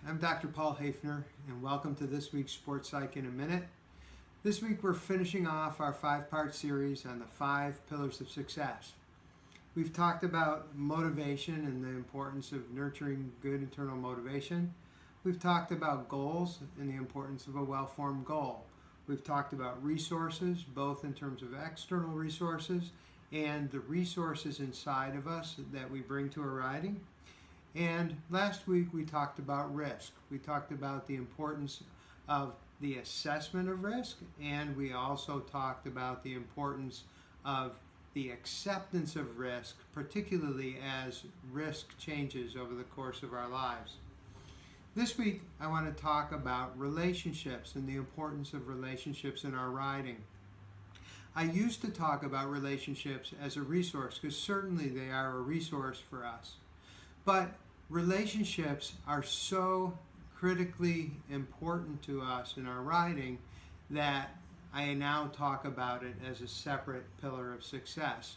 I'm Dr. Paul Hafner, and welcome to this week's Sports Psych in a Minute. This week we're finishing off our 5-part series on the 5 pillars of success. We've talked about motivation and the importance of nurturing good internal motivation. We've talked about goals and the importance of a well-formed goal. We've talked about resources, both in terms of external resources and the resources inside of us that we bring to our riding. And last week we talked about risk. We talked about the importance of the assessment of risk, and we also talked about the importance of the acceptance of risk, particularly as risk changes over the course of our lives. This week I want to talk about relationships and the importance of relationships in our riding. I used to talk about relationships as a resource because certainly they are a resource for us. But relationships are so critically important to us in our riding that I now talk about it as a separate pillar of success.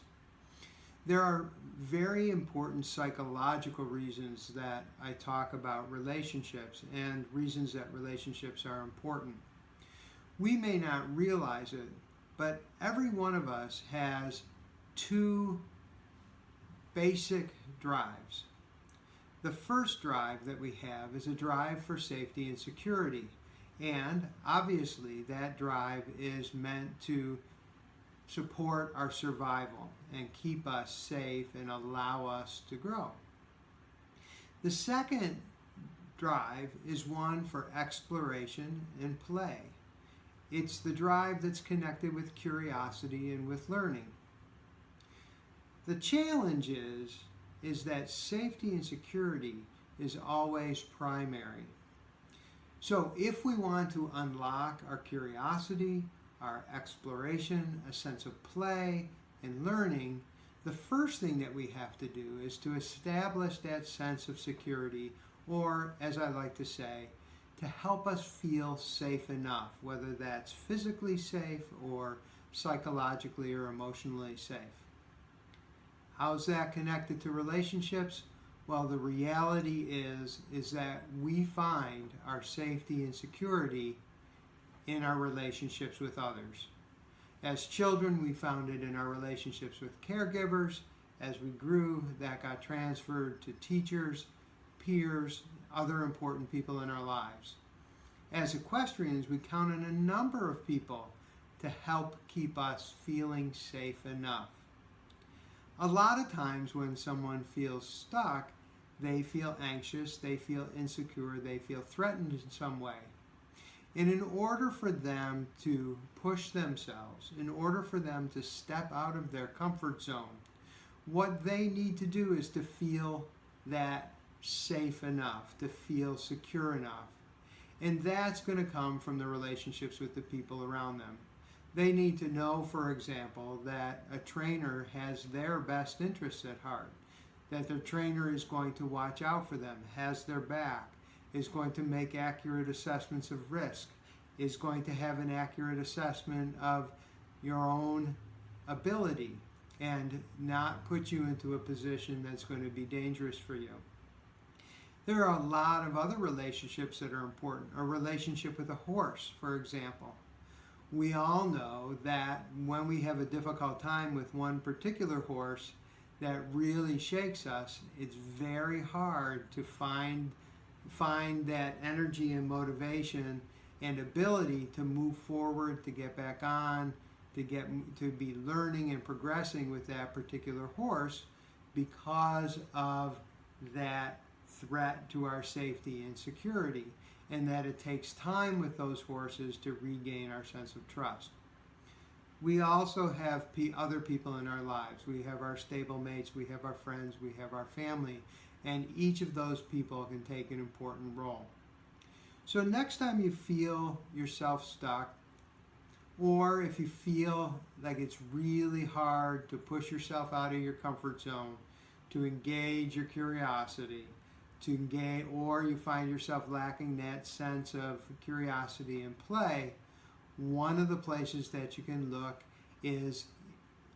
There are very important psychological reasons that I talk about relationships and reasons that relationships are important. We may not realize it, but every one of us has 2 basic drives. The first drive that we have is a drive for safety and security, and obviously that drive is meant to support our survival and keep us safe and allow us to grow. The second drive is one for exploration and play. It's the drive that's connected with curiosity and with learning. The challenge is that safety and security is always primary. So if we want to unlock our curiosity, our exploration, a sense of play and learning, the first thing that we have to do is to establish that sense of security, or as I like to say, to help us feel safe enough, whether that's physically safe or psychologically or emotionally safe. How's that connected to relationships? Well, the reality is that we find our safety and security in our relationships with others. As children, we found it in our relationships with caregivers. As we grew, that got transferred to teachers, peers, other important people in our lives. As equestrians, we count on a number of people to help keep us feeling safe enough. A lot of times when someone feels stuck, they feel anxious, they feel insecure, they feel threatened in some way. And in order for them to push themselves, in order for them to step out of their comfort zone, what they need to do is to feel that safe enough, to feel secure enough. And that's going to come from the relationships with the people around them. They need to know, for example, that a trainer has their best interests at heart, that their trainer is going to watch out for them, has their back, is going to make accurate assessments of risk, is going to have an accurate assessment of your own ability, and not put you into a position that's going to be dangerous for you. There are a lot of other relationships that are important. A relationship with a horse, for example. We all know that when we have a difficult time with one particular horse that really shakes us, it's very hard to find that energy and motivation and ability to move forward, to get back on, to be learning and progressing with that particular horse because of that threat to our safety and security, and that it takes time with those horses to regain our sense of trust. We also have other people in our lives. We have our stable mates, we have our friends, we have our family, and each of those people can take an important role. So next time you feel yourself stuck, or if you feel like it's really hard to push yourself out of your comfort zone, to engage your curiosity, or you find yourself lacking that sense of curiosity and play, one of the places that you can look is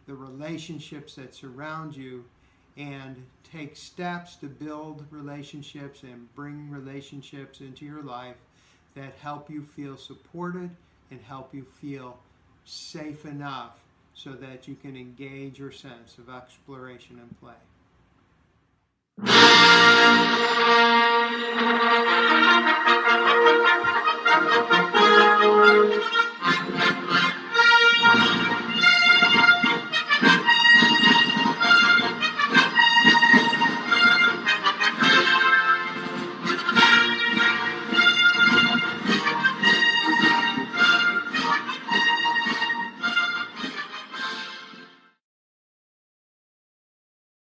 the relationships that surround you and take steps to build relationships and bring relationships into your life that help you feel supported and help you feel safe enough so that you can engage your sense of exploration and play.